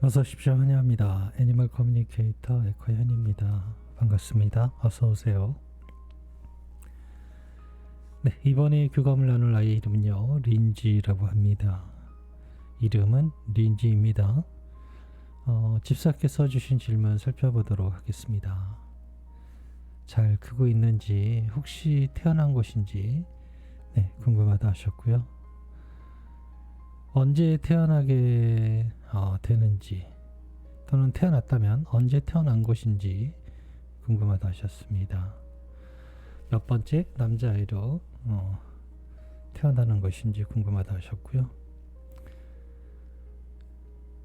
어서 오십시오. 환영합니다. 애니멀 커뮤니케이터 에코현입니다. 반갑습니다. 어서 오세요. 네, 이번에 교감을 나눌 아이의 이름은요, 린지라고 합니다. 이름은 린지입니다. 집사께서 주신 질문 살펴보도록 하겠습니다. 잘 크고 있는지, 혹시 태어난 곳인지 궁금하다 하셨고요. 언제 태어나게 되는지, 또는 태어났다면 언제 태어난 곳인지 궁금하다 하셨습니다. 몇 번째 남자아이로 태어나는 것인지 궁금하다 하셨고요.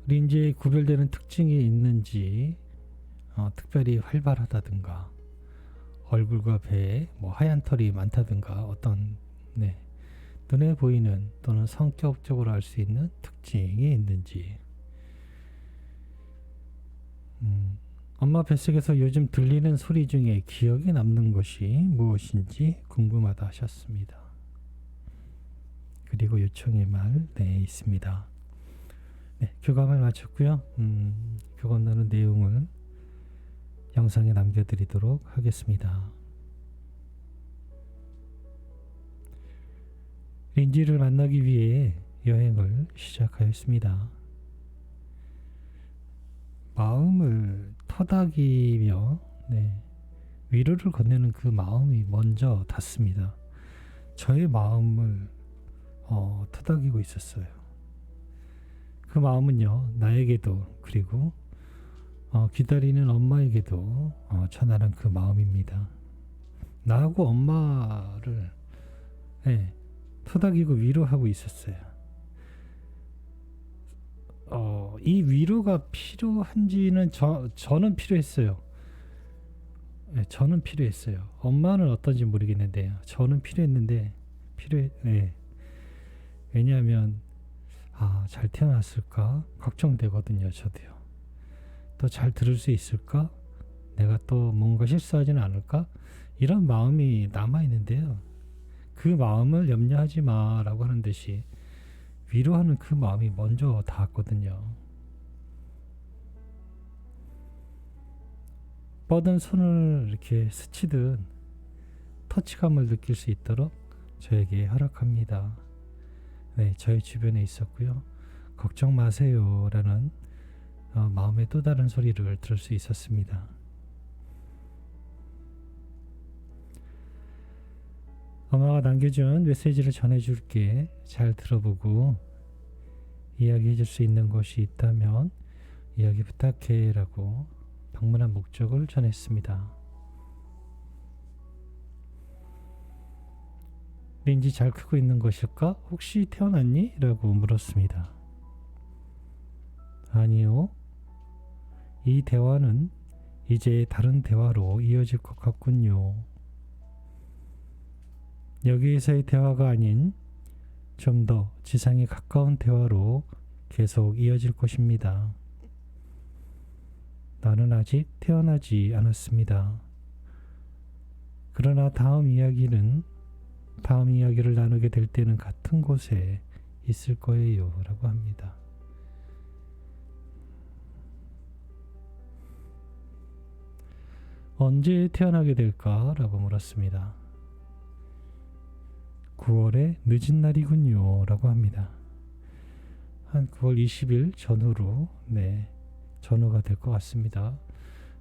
린지에 구별되는 특징이 있는지, 특별히 활발하다든가 얼굴과 배에 하얀 털이 많다든가 어떤 눈에 보이는 또는 성격적으로 알 수 있는 특징이 있는지, 엄마 뱃속에서 요즘 들리는 소리 중에 기억에 남는 것이 무엇인지 궁금하다 하셨습니다. 그리고 요청의 말 있습니다. 교감을 마쳤고요. 교감 나눈 내용을 영상에 남겨드리도록 하겠습니다. 린지를 만나기 위해 여행을 시작하였습니다. 마음을 터닥이며 위로를 건네는 그 마음이 먼저 닿습니다. 저의 마음을 터닥이고 있었어요. 그 마음은요, 나에게도 그리고 기다리는 엄마에게도 전하는 그 마음입니다. 나하고 엄마를 토닥이고 위로하고 있었어요. 이 위로가 필요한지는 저는 필요했어요. 저는 필요했어요. 엄마는 어떤지 모르겠는데요. 저는 필요했는데 왜냐하면 잘 태어났을까 걱정되거든요. 저도요. 또 잘 들을 수 있을까? 내가 또 뭔가 실수하지는 않을까? 이런 마음이 남아있는데요. 그 마음을 염려하지 마라고 하는 듯이 위로하는 그 마음이 먼저 닿았거든요. 뻗은 손을 이렇게 스치듯 터치감을 느낄 수 있도록 저에게 허락합니다. 저의 주변에 있었고요. 걱정 마세요 라는 마음의 또 다른 소리를 들을 수 있었습니다. 엄마가 남겨준 메시지를 전해줄게. 잘 들어보고 이야기해줄 수 있는 것이 있다면 이야기 부탁해 라고 방문한 목적을 전했습니다. 린지 잘 크고 있는 것일까? 혹시 태어났니? 라고 물었습니다. 아니요. 이 대화는 이제 다른 대화로 이어질 것 같군요. 여기에서의 대화가 아닌 좀 더 지상에 가까운 대화로 계속 이어질 것입니다. 나는 아직 태어나지 않았습니다. 그러나 다음 이야기를 나누게 될 때는 같은 곳에 있을 거예요 라고 합니다. 언제 태어나게 될까? 라고 물었습니다. 9월의 늦은 날이군요 라고 합니다. 한 9월 20일 전후로 전후가 될 것 같습니다.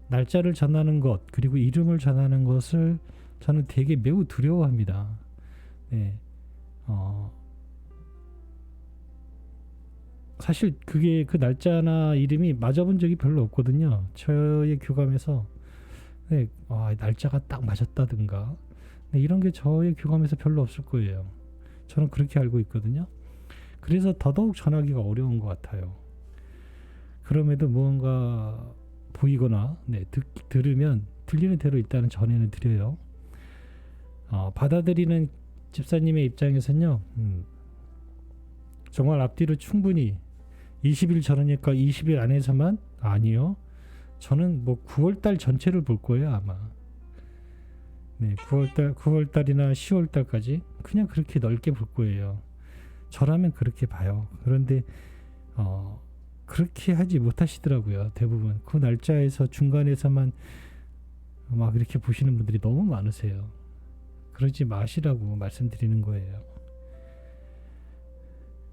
날짜를 전하는 것 그리고 이름을 전하는 것을 저는 되게 매우 두려워합니다. 사실 그게 그 날짜나 이름이 맞아본 적이 별로 없거든요. 저의 교감에서 날짜가 딱 맞았다든가 이런 게 저의 교감에서 별로 없을 거예요. 저는 그렇게 알고 있거든요. 그래서 더더욱 전하기가 어려운 것 같아요. 그럼에도 무언가 보이거나 들으면 들리는 대로 일단은 전해는 드려요. 받아들이는 집사님의 입장에서는요, 정말 앞뒤로 충분히 20일 전이니까 20일 안에서만 아니요. 저는 9월달 전체를 볼 거예요 아마. 9월달이나 10월달까지 그냥 그렇게 넓게 볼 거예요. 저라면 그렇게 봐요. 그런데 그렇게 하지 못하시더라고요. 대부분 그 날짜에서 중간에서만 막 이렇게 보시는 분들이 너무 많으세요. 그러지 마시라고 말씀드리는 거예요.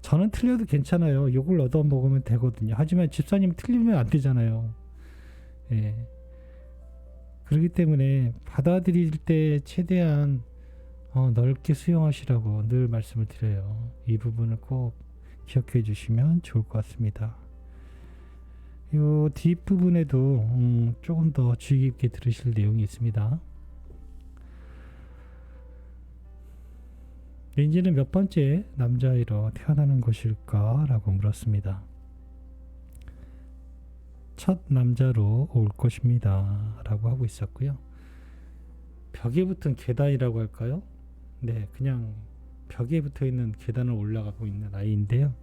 저는 틀려도 괜찮아요. 욕을 얻어 먹으면 되거든요. 하지만 집사님 틀리면 안 되잖아요. 예. 그렇기 때문에 받아들일 때 최대한 넓게 수용하시라고 늘 말씀을 드려요. 이 부분을 꼭 기억해 주시면 좋을 것 같습니다. 이 뒷부분에도 조금 더 주의 깊게 들으실 내용이 있습니다. 린지는 몇 번째 남자아이로 태어나는 것일까? 라고 물었습니다. 첫 남자로 올 것입니다. 라고 하고 있었고요. 벽에 붙은 계단이라고 할까요? 네, 그냥 벽에 붙어 있는 계단을 올라가고 있는 아이인데요.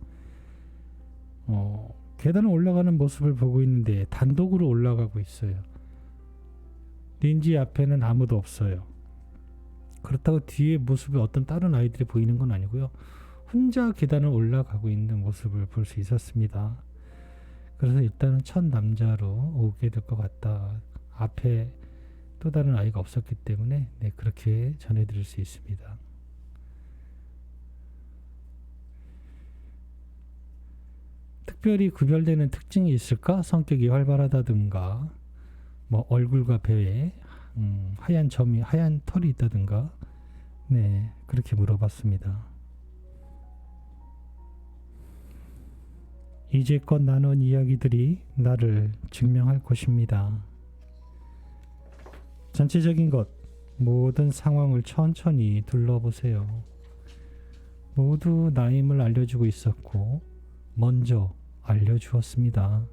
계단을 올라가는 모습을 보고 있는데 단독으로 올라가고 있어요. 린지 앞에는 아무도 없어요. 그렇다고 뒤에 모습이 어떤 다른 아이들이 보이는 건 아니고요. 혼자 계단을 올라가고 있는 모습을 볼 수 있었습니다. 그래서 일단은 첫 남자로 오게 될 것 같다. 앞에 또 다른 아이가 없었기 때문에 네, 그렇게 전해드릴 수 있습니다. 특별히 구별되는 특징이 있을까? 성격이 활발하다든가 뭐 얼굴과 배에 하얀 털이 있다든가 네, 그렇게 물어봤습니다. 이제껏 나눈 이야기들이 나를 증명할 것입니다. 전체적인 것, 모든 상황을 천천히 둘러보세요. 모두 나임을 알려주고 있었고 먼저 알려주었습니다.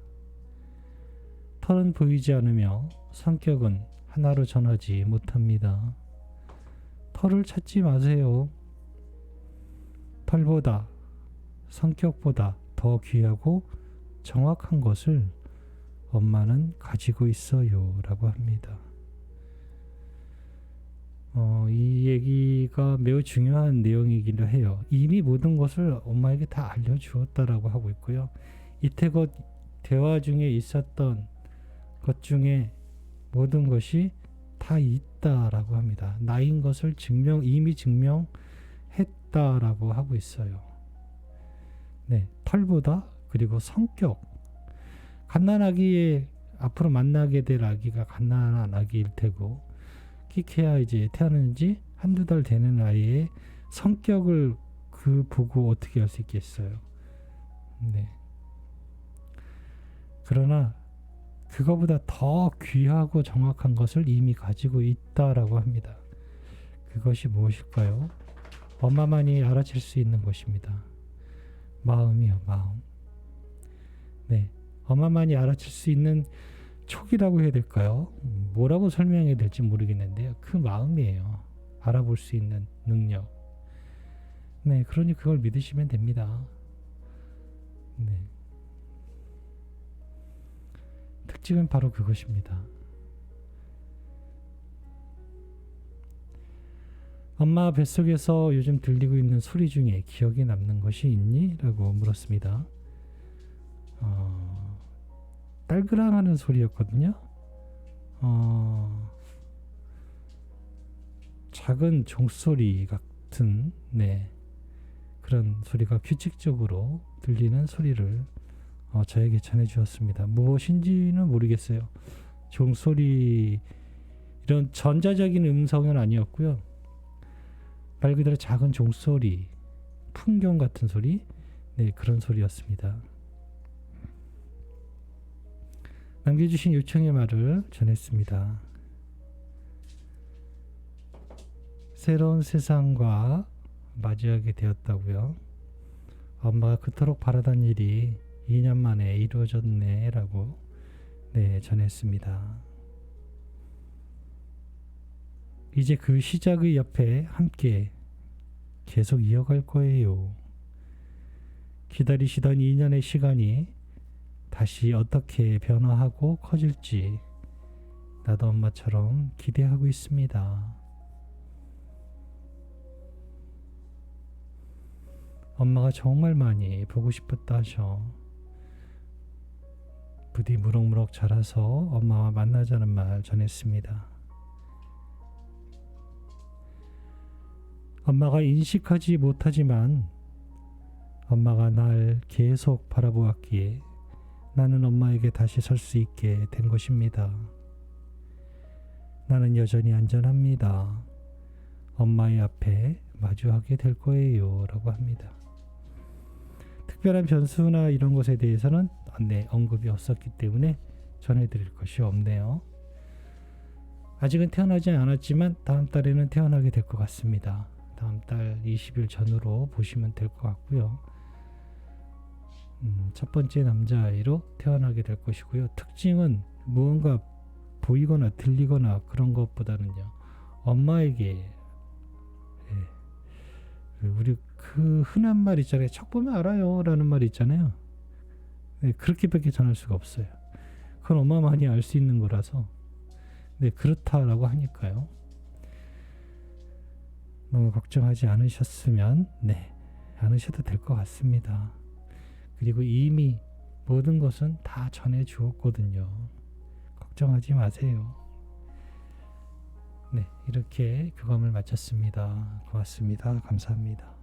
털은 보이지 않으며 성격은 하나로 전하지 못합니다. 털을 찾지 마세요. 털보다 성격보다 더 귀하고 정확한 것을 엄마는 가지고 있어요. 라고 합니다. 이 얘기가 매우 중요한 내용이기도 해요. 이미 모든 것을 엄마에게 다 알려주었다라고 하고 있고요. 이태껏 대화 중에 있었던 것 중에 모든 것이 다 있다라고 합니다. 나인 것을 이미 증명했다라고 하고 있어요. 네, 털보다 그리고 성격. 갓난아기에 앞으로 만나게 될 아기가 갓난한 아기일 테고 키케야 이제 태어난 지 한두 달 되는 아이의 성격을 보고 어떻게 할 수 있겠어요. 네. 그러나 그거보다 더 귀하고 정확한 것을 이미 가지고 있다라고 합니다. 그것이 무엇일까요? 엄마만이 알아챌 수 있는 것입니다. 마음이요, 마음. 네. 엄마만이 알아챌 수 있는 촉이라고 해야 될까요? 뭐라고 설명해야 될지 모르겠는데요. 그 마음이에요. 알아볼 수 있는 능력. 네, 그러니 그걸 믿으시면 됩니다. 네. 특징은 바로 그것입니다. 엄마 뱃속에서 요즘 들리고 있는 소리 중에 기억에 남는 것이 있니? 라고 물었습니다. 딸그랑하는 소리였거든요. 작은 종소리 같은 네, 그런 소리가 규칙적으로 들리는 소리를 저에게 전해주었습니다. 무엇인지는 모르겠어요. 종소리 이런 전자적인 음성은 아니었고요. 말 그대로 작은 종소리, 풍경 같은 소리, 네, 그런 소리였습니다. 남겨주신 요청의 말을 전했습니다. 새로운 세상과 맞이하게 되었다고요. 엄마가 그토록 바라던 일이 2년 만에 이루어졌네 라고 네, 전했습니다. 이제 그 시작의 옆에 함께 계속 이어갈 거예요. 기다리시던 2년의 시간이 다시 어떻게 변화하고 커질지 나도 엄마처럼 기대하고 있습니다. 엄마가 정말 많이 보고 싶었다 하셔. 부디 무럭무럭 자라서 엄마와 만나자는 말 전했습니다. 엄마가 인식하지 못하지만 엄마가 날 계속 바라보았기에 나는 엄마에게 다시 설 수 있게 된 것입니다. 나는 여전히 안전합니다. 엄마의 앞에 마주하게 될 거예요. 라고 합니다. 특별한 변수나 이런 것에 대해서는 언급이 없었기 때문에 전해드릴 것이 없네요. 아직은 태어나지 않았지만 다음 달에는 태어나게 될 것 같습니다. 다음 달 20일 전후로 보시면 될 것 같고요. 첫 번째 남자아이로 태어나게 될 것이고요. 특징은 무언가 보이거나 들리거나 그런 것보다는요, 엄마에게 우리 그 흔한 말 있잖아요. 척 보면 알아요 라는 말 있잖아요. 그렇게밖에 전할 수가 없어요. 그건 엄마만이 알 수 있는 거라서 그렇다라고 하니까요. 너무 걱정하지 않으셨으면 않으셔도 될 것 같습니다. 그리고 이미 모든 것은 다 전해 주었거든요. 걱정하지 마세요. 이렇게 교감을 마쳤습니다. 고맙습니다. 감사합니다.